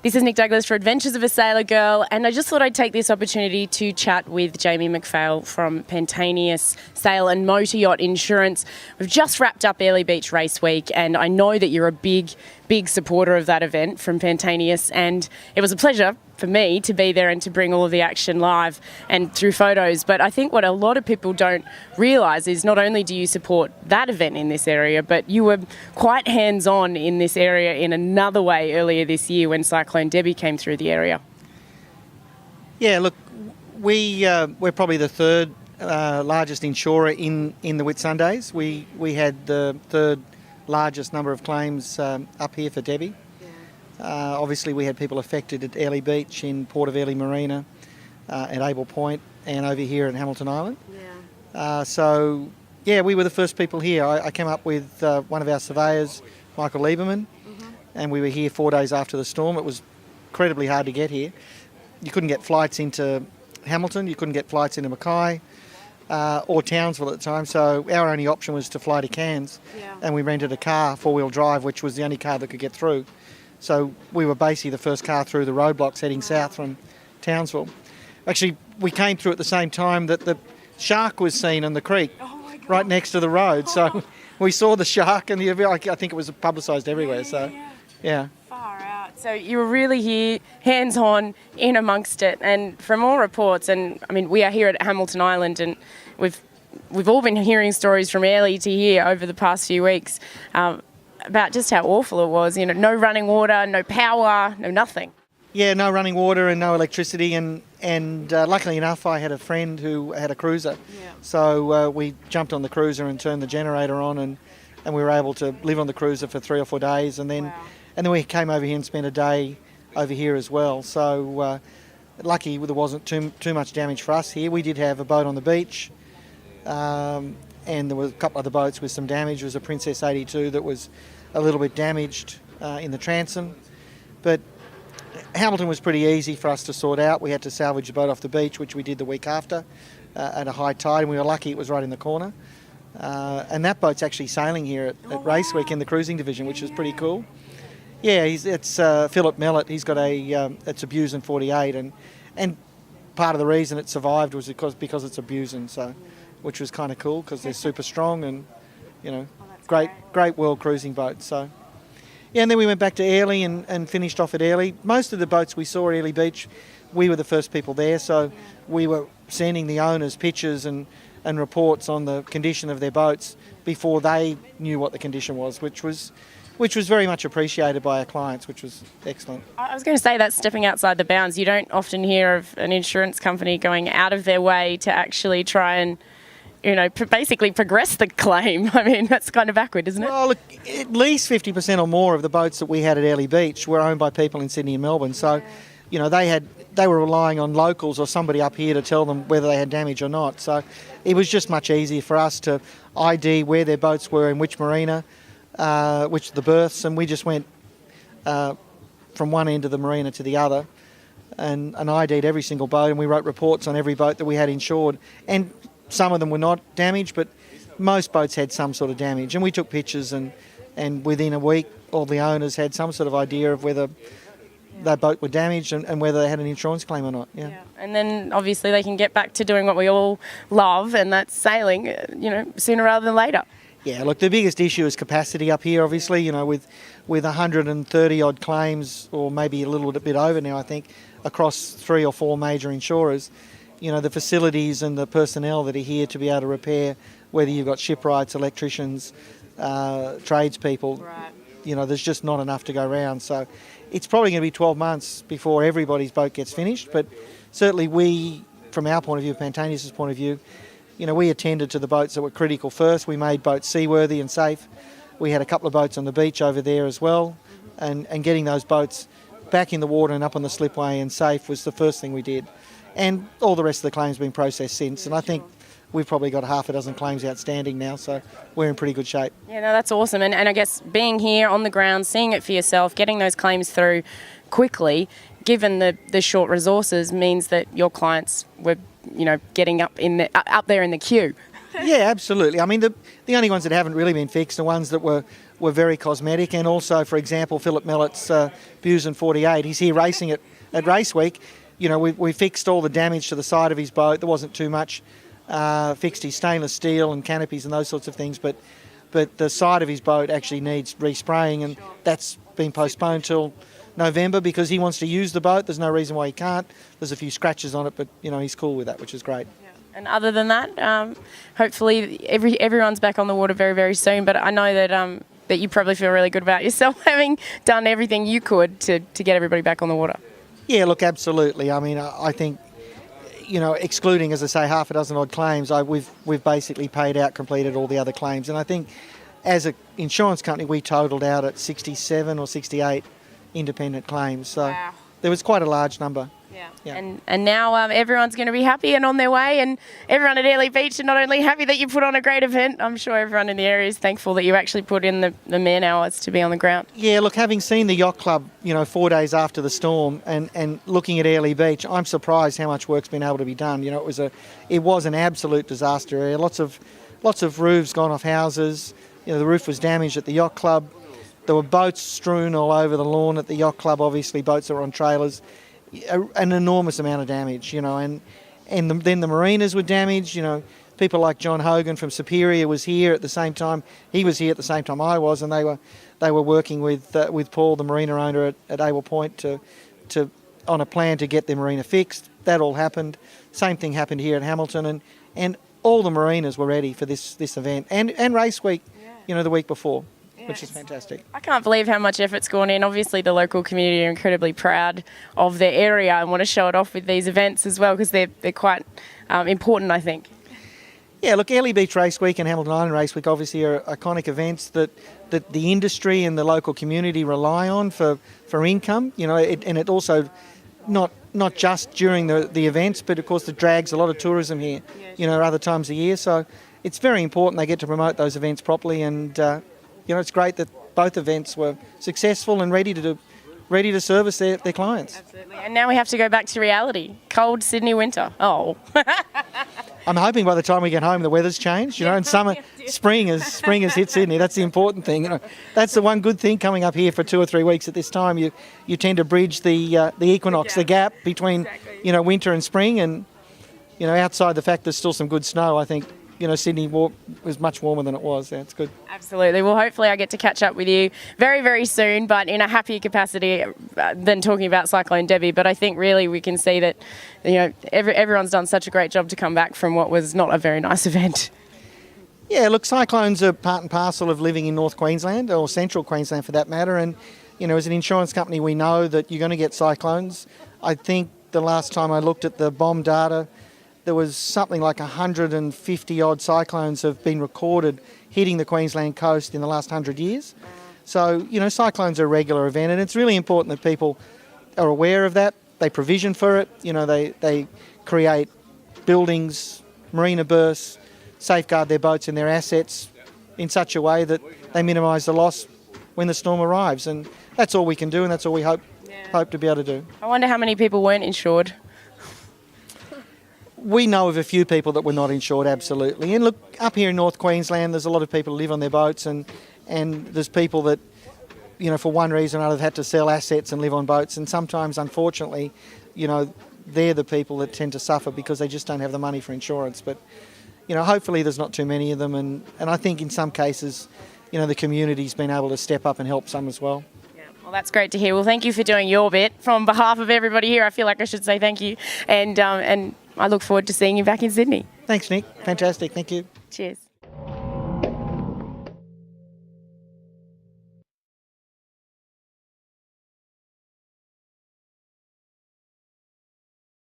This is Nick Douglas for Adventures of a Sailor Girl, and I just thought I'd take this opportunity to chat with Jamie MacPhail from Pantaenius Sail and Motor Yacht Insurance. We've just wrapped up Airlie Beach Race Week, and I know that you're a big supporter of that event from Pantaenius, and it was a pleasure for me to be there and to bring all of the action live and through photos. But I think what a lot of people don't realise is not only do you support that event in this area, but you were quite hands-on in this area in another way earlier this year when Cyclone Debbie came through the area. Yeah, look, we're probably the third largest insurer in the Whitsundays. We had the third largest number of claims up here for Debbie. Obviously, we had people affected at Airlie Beach, in Port of Airlie Marina, at Able Point, and over here at Hamilton Island. We were the first people here. I came up with one of our surveyors, Michael Lieberman, and we were here 4 days after the storm. It was incredibly hard to get here. You couldn't get flights into Hamilton, you couldn't get flights into Mackay or Townsville at the time, so our only option was to fly to Cairns, and we rented a car, four-wheel drive, which was the only car that could get through. So we were basically the first car through the roadblocks heading south from Townsville. Actually, we came through at the same time that the shark was seen in the creek right next to the road. So we saw the shark, and I think it was publicised everywhere. Yeah. Far out. So you were really here, hands-on, in amongst it. And from all reports, and I mean, we are here at Hamilton Island, and we've all been hearing stories from Airlie to here over the past few weeks, about just how awful it was. You know, no running water, no power, no nothing. Yeah, no running water and no electricity, and luckily enough, I had a friend who had a cruiser. So we jumped on the cruiser and turned the generator on, and we were able to live on the cruiser for 3 or 4 days, and then we came over here and spent a day over here as well. So lucky there wasn't too much damage for us here. We did have a boat on the beach, and there were a couple other boats with some damage. There was a Princess 82 that was a little bit damaged in the transom, but Hamilton was pretty easy for us to sort out. We had to salvage the boat off the beach, which we did the week after at a high tide, and we were lucky it was right in the corner. And that boat's actually sailing here at Race Week in the cruising division, which is pretty cool. Yeah, it's Philip Mellett. He's got it's a Busen 48, and part of the reason it survived was because it's a Busen, so which was kind of cool because they're super strong and, you know, great world cruising boats. So, yeah, and then we went back to Airlie and finished off at Airlie. Most of the boats we saw at Airlie Beach, we were the first people there, so we were sending the owners pictures and reports on the condition of their boats before they knew what the condition was, which was very much appreciated by our clients, which was excellent. I was going to say that's stepping outside the bounds. You don't often hear of an insurance company going out of their way to actually try and, you know, basically progress the claim. I mean, that's kind of backward, isn't it? Well, look, at least 50% or more of the boats that we had at Airlie Beach were owned by people in Sydney and Melbourne. So, you know, they were relying on locals or somebody up here to tell them whether they had damage or not. So it was just much easier for us to ID where their boats were in which marina, which the berths, and we just went from one end of the marina to the other and ID'd every single boat, and we wrote reports on every boat that we had insured. And some of them were not damaged, but most boats had some sort of damage. And we took pictures, and within a week, all the owners had some sort of idea of whether that boat were damaged and whether they had an insurance claim or not. Yeah. And then obviously they can get back to doing what we all love, and that's sailing, you know, sooner rather than later. Yeah, look, the biggest issue is capacity up here, obviously, you know, with 130 odd claims, or maybe a little bit over now, I think, across 3 or 4 major insurers. You know, the facilities and the personnel that are here to be able to repair, whether you've got shipwrights, electricians, tradespeople, you know, there's just not enough to go around. So it's probably going to be 12 months before everybody's boat gets finished, but certainly we, from our point of view, Pantaenius' point of view, you know, we attended to the boats that were critical first. We made boats seaworthy and safe. We had a couple of boats on the beach over there as well, and getting those boats back in the water and up on the slipway and safe was the first thing we did. And all the rest of the claims have been processed since, and I think we've probably got 6 claims outstanding now, so we're in pretty good shape. Yeah, no, that's awesome. And I guess being here on the ground, seeing it for yourself, getting those claims through quickly, given the short resources, means that your clients were, you know, getting up there in the queue. Yeah, absolutely. I mean, the only ones that haven't really been fixed are ones that were were very cosmetic. And also, for example, Philip Mellett's Busen 48, he's here racing at Race Week. You know, we fixed all the damage to the side of his boat. There wasn't too much. Fixed his stainless steel and canopies and those sorts of things, but the side of his boat actually needs respraying, and that's been postponed till November because he wants to use the boat. There's no reason why he can't. There's a few scratches on it, but you know, he's cool with that, which is great. And other than that, hopefully everyone's back on the water very, very soon. But I know that you probably feel really good about yourself having done everything you could to get everybody back on the water. Yeah, look, absolutely. I mean, I think, you know, excluding, as I say, half a dozen odd claims, we've basically paid out, completed all the other claims. And I think as an insurance company, we totalled out at 67 or 68 independent claims. So wow. There was quite a large number. Yeah. And now everyone's going to be happy and on their way, and everyone at Airlie Beach are not only happy that you put on a great event, I'm sure everyone in the area is thankful that you actually put in the man hours to be on the ground. Yeah, look, having seen the Yacht Club, you know, 4 days after the storm and looking at Airlie Beach, I'm surprised how much work's been able to be done. You know, it was an absolute disaster area. Lots of roofs gone off houses. You know, the roof was damaged at the Yacht Club. There were boats strewn all over the lawn at the Yacht Club, obviously boats that were on trailers. An enormous amount of damage, you know, and then the marinas were damaged. You know, people like John Hogan from Superior was here at the same time. He was here at the same time I was, and they were working with Paul, the marina owner at Able Point, to on a plan to get their marina fixed. That all happened. Same thing happened here at Hamilton, and all the marinas were ready for this event and race week, you know, the week before. Which is fantastic. I can't believe how much effort's gone in. Obviously, the local community are incredibly proud of their area and want to show it off with these events as well because they're quite important, I think. Yeah, look, Airlie Beach Race Week and Hamilton Island Race Week obviously are iconic events that the industry and the local community rely on for income. You know, and it also not just during the events, but of course it drags a lot of tourism here. You know, other times of year. So it's very important they get to promote those events properly and. You know, it's great that both events were successful and ready to service their clients. Absolutely. And now we have to go back to reality. Cold Sydney winter. Oh. I'm hoping by the time we get home the weather's changed, you know, and spring has hit Sydney. That's the important thing. You know, that's the one good thing coming up here for 2 or 3 weeks at this time. You tend to bridge the equinox, the gap between, you know, winter and spring, and you know, outside the fact there's still some good snow, I think. You know, Sydney was much warmer than it was. Yeah, it's good. Absolutely. Well, hopefully I get to catch up with you very, very soon, but in a happier capacity than talking about Cyclone Debbie. But I think really we can see that, you know, everyone's done such a great job to come back from what was not a very nice event. Yeah, look, cyclones are part and parcel of living in North Queensland, or Central Queensland for that matter. And, you know, as an insurance company, we know that you're going to get cyclones. I think the last time I looked at the bomb data, there was something like 150 odd cyclones have been recorded hitting the Queensland coast in the last 100 years. So, you know, cyclones are a regular event, and it's really important that people are aware of that. They provision for it. You know, they create buildings, marina berths, safeguard their boats and their assets in such a way that they minimise the loss when the storm arrives. And that's all we can do, and that's all we hope to be able to do. I wonder how many people weren't insured. We know of a few people that were not insured, absolutely. And look, up here in North Queensland, there's a lot of people who live on their boats, and there's people that, you know, for one reason or another have had to sell assets and live on boats. And sometimes, unfortunately, you know, they're the people that tend to suffer because they just don't have the money for insurance. But, you know, hopefully there's not too many of them. And I think in some cases, you know, the community's been able to step up and help some as well. Well, that's great to hear. Well, thank you for doing your bit. From behalf of everybody here, I feel like I should say thank you. And I look forward to seeing you back in Sydney. Thanks, Nick. Fantastic. Thank you. Cheers.